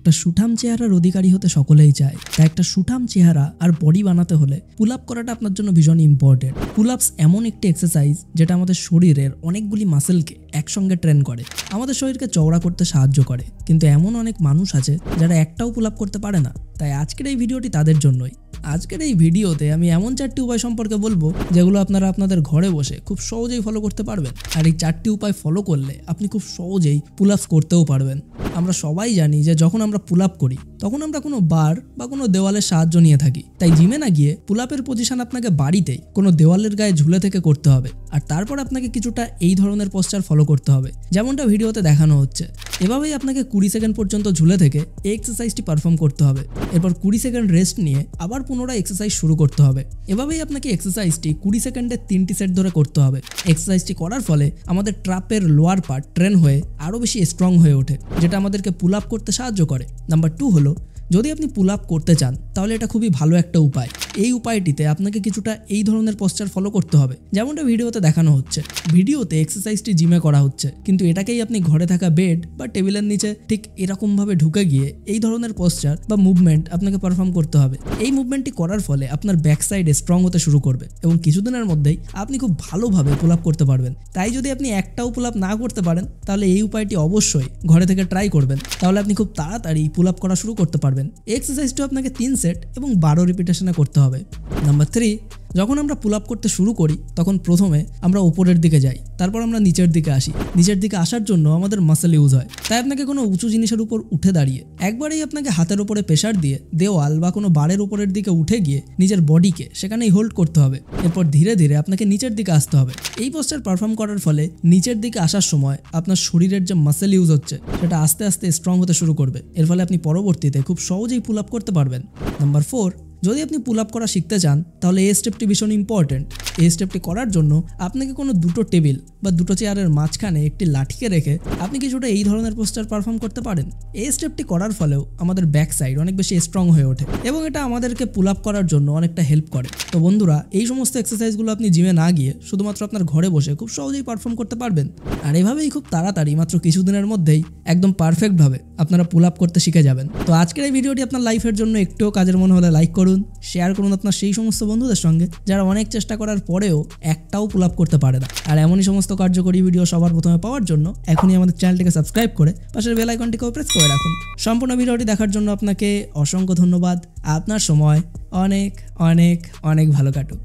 একটা সুঠাম চেহারার অধিকারী হতে সকলেই চায়, তাই একটা সুঠাম চেহারা আর বডি বানাতে হলে পুল আপ করাটা আপনার জন্য ভীষণ ইম্পর্টেন্ট। পুল আপস এমন একটি এক্সারসাইজ যেটা আমাদের শরীরের অনেকগুলি মাসেলকে একসঙ্গে ট্রেন করে, আমাদের শরীরকে চওড়া করতে সাহায্য করে। কিন্তু এমন অনেক মানুষ আছে যারা একটাও পুল আপ করতে পারে না, তাই আজকের এই ভিডিওটি তাদের জন্যই। আজকের এই ভিডিওতে আমি এমন 4টি উপায় সম্পর্কে বলবো যেগুলো আপনারা আপনাদের ঘরে বসে খুব সহজেই ফলো করতে পারবেন। আর এই 4টি উপায় ফলো করলে আপনি খুব সহজেই পুল আপস করতেও পারবেন। আমরা সবাই জানি যে যখন আমরা পুল আপ করি তখন আমরা কোনো বার বা কোনো দেওয়ালের সাহায্য নিয়ে থাকি, তাই জিমে না গিয়ে পুল আপের পজিশন আপনাকে বাড়িতেই কোনো দেওয়ালের গায়ে ঝুলে থেকে করতে হবে। আর তারপর আপনাকে কিছুটা এই ধরনের পোস্টার ফলো করতে হবে, যেমনটা ভিডিওতে দেখানো হচ্ছে। এভাবেই আপনাকে 20 সেকেন্ড পর্যন্ত ঝুলে থেকে এই এক্সারসাইজটি পারফর্ম করতে হবে। এরপর 20 সেকেন্ড রেস্ট নিয়ে আবার পুনরায় এক্সারসাইজ শুরু করতে হবে। এভাবেই আপনাকে এক্সারসাইজটি 20 সেকেন্ডে 3টি সেট ধরে করতে হবে। এক্সারসাইজটি করার ফলে আমাদের ট্রাপের লোয়ার পার্ট ট্রেন হয়ে আরও বেশি স্ট্রং হয়ে ওঠে, যেটা আমাদেরকে পুল আপ করতে সাহায্য করে। নাম্বার 2 হলো, যদি আপনি পুল আপ করতে চান তাহলে এটা খুবই ভালো একটা উপায়। এই উপায়টিতে আপনাকে কিছুটা এই ধরনের পোস্টার ফলো করতে হবে, যেমনটা ভিডিওতে দেখানো হচ্ছে। ভিডিওতে এক্সারসাইজটি জিমে করা হচ্ছে, কিন্তু এটাকেই আপনি ঘরে থাকা বেড বা টেবিলের নিচে ঠিক এরকমভাবে ঢুকে গিয়ে এই ধরনের পোস্টার বা মুভমেন্ট আপনাকে পারফর্ম করতে হবে। এই মুভমেন্টটি করার ফলে আপনার ব্যাক সাইডে স্ট্রং হতে শুরু করবে এবং কিছুদিনের মধ্যেই আপনি খুব ভালোভাবে পুল আপ করতে পারবেন। তাই যদি আপনি একটাও পুল আপ না করতে পারেন তাহলে এই উপায়টি অবশ্যই ঘরে থেকে ট্রাই করবেন, তাহলে আপনি খুব তাড়াতাড়ি পুল আপ করা শুরু করতে পারবেন। এক্সারসাইজটা আপনাকে 3 সেট এবং 12 রিপিটেশনে করতে হবে। নাম্বার 3, যখন আমরা পুল আপ করতে শুরু করি তখন প্রথমে আমরা উপরের দিকে যাই, তারপর আমরা নিচের দিকে আসি। নিচের দিকে আসার জন্য আমাদের মাসেল ইউজ হয়, তাই আপনাকে কোনো উঁচু জিনিসের উপর উঠে দাঁড়িয়ে একবারেই আপনাকে হাতের উপরে প্রেসার দিয়ে দেওয়াল বা কোনো বারের উপরের দিকে উঠে গিয়ে নিজের বডিকে সেখানেই হোল্ড করতে হবে। এরপর ধীরে ধীরে আপনাকে নিচের দিকে আসতে হবে। এই পোস্টার পারফর্ম করার ফলে নিচের দিকে আসার সময় আপনার শরীরের যে মাসেল ইউজ হচ্ছে সেটা আস্তে আস্তে স্ট্রং হতে শুরু করবে। এর ফলে আপনি পরবর্তীতে খুব সহজেই পুল আপ করতে পারবেন। নাম্বার 4, যদি আপনি পুল আপ করা শিখতে চান তাহলে এই স্টেপটি ভীষণ ইম্পর্টেন্ট। এই স্টেপটি করার জন্য আপনাকে কোনো দুটো টেবিল বা দুটো চেয়ারের মাঝখানে একটি লাঠিকে রেখে আপনি কিছুটা এই ধরনের পোস্টার পারফর্ম করতে পারেন। এই স্টেপটি করার ফলেও আমাদের ব্যাক সাইড অনেক বেশি স্ট্রং হয়ে ওঠে এবং এটা আমাদেরকে পুল আপ করার জন্য অনেকটা হেল্প করে। তো বন্ধুরা, এই সমস্ত এক্সারসাইজগুলো আপনি জিমে না গিয়ে শুধুমাত্র আপনার ঘরে বসে খুব সহজেই পারফর্ম করতে পারবেন। আর এভাবেই খুব তাড়াতাড়ি মাত্র কিছুদিনের মধ্যেই একদম পারফেক্টভাবে আপনারা পুল আপ করতে শিখে যাবেন। তো আজকের এই ভিডিওটি আপনার লাইফের জন্য একটুও কাজের মনে হলে লাইক করুন, শেয়ার করুন আপনার সেই সমস্ত বন্ধুদের সঙ্গে যারা অনেক চেষ্টা করার পরেও একটাও পুল আপ করতে পারে না। আর এমনই সমস্ত কার্যকরী ভিডিও সবার প্রথমে পাওয়ার জন্য এখনই আমাদের চ্যানেলটিকে সাবস্ক্রাইব করে পাশের বেল আইকনটিকেও প্রেস করে রাখুন। সম্পূর্ণ ভিডিওটি দেখার জন্য আপনাকে অসংখ্য ধন্যবাদ। আপনার সময় অনেক অনেক অনেক ভালো কাটুক।